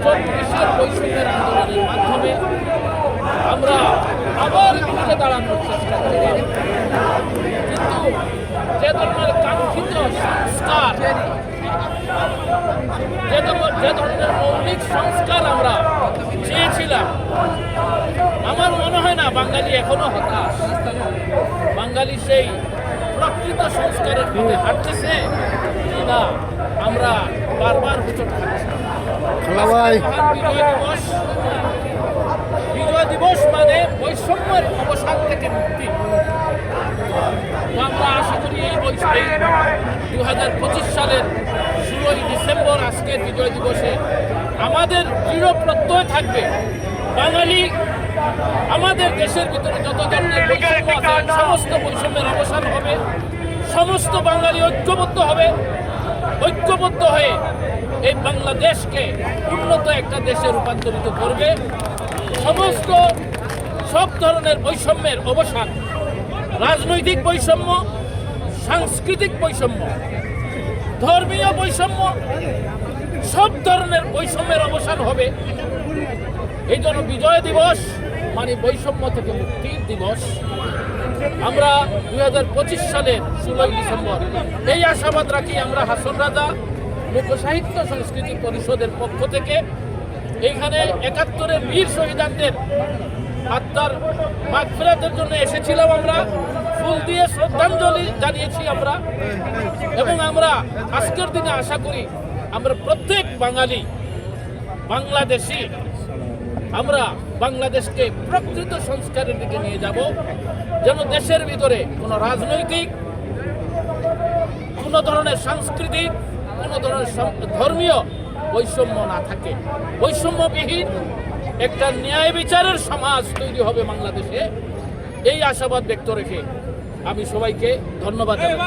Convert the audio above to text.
চব্বিশের বৈষম্যের আন্দোলনের মাধ্যমে আমরা আবার ঘুরে দাঁড়ানোর চেষ্টা করলাম, কিন্তু যে ধরনের কাঙ্ক্ষিত সংস্কার, যে ধরনের মৌলিক সংস্কার আমরা চেয়েছিলাম, আমার মনে হয় না বাঙালি এখনো হতাশ। বাঙালি সেই প্রকৃত সংস্কারের পথে হাঁটতেছে কিনা আমরা বারবার হোঁচট খাচ্ছি। বিজয় দিবস মানে বৈষম্যের অবসান থেকে মুক্তি। আমরা আশা করি এই 2025 সালের 16ই ডিসেম্বর আজকের বিজয় দিবসে আমাদের দৃঢ় প্রত্যয় থাকবে, বাঙালি আমাদের দেশের ভিতরে যত ধরনের বৈষম্য আছে সমস্ত বৈষম্যের অবসান হবে, সমস্ত বাঙালি ঐক্যবদ্ধ হবে, ঐক্যবদ্ধ হয়ে এই বাংলাদেশকে উন্নত একটা দেশে রূপান্তরিত করবে। সব ধরনের বৈষম্যের অবসান, রাজনৈতিক বৈষম্য, সাংস্কৃতিক বৈষম্য, ধর্মীয় বৈষম্য, সব ধরনের বৈষম্যের অবসান হবে। এই জন্য বিজয় দিবস মানে বৈষম্য থেকে মুক্তির দিবস। আমরা 2025 সালের 16ই ডিসেম্বর এই আশাবাদ রাখি। আমরা হাসন রাজা লোকসাহিত্য সংস্কৃতি পরিষদের পক্ষ থেকে এইখানে 71-এর বীর শহীদদের আত্মার মাগফিরাতের জন্য এসেছিলাম। আমরা ফুল দিয়ে শ্রদ্ধাঞ্জলি জানিয়েছি আমরা, এবং আমরা আজকের দিনে আশা করি আমরা প্রত্যেক বাঙালি বাংলাদেশি আমরা বাংলাদেশকে প্রকৃত সংস্কারের দিকে নিয়ে যাব, যেন দেশের ভিতরে কোনো রাজনৈতিক, কোনো ধরনের সাংস্কৃতিক, কোনো ধরনের ধর্মীয় বৈষম্য না থাকে। বৈষম্যবিহীন একটা ন্যায় বিচারের সমাজ তৈরি হবে বাংলাদেশে। এই আশাবাদ ব্যক্ত রেখে আমি সবাইকে ধন্যবাদ জানাই।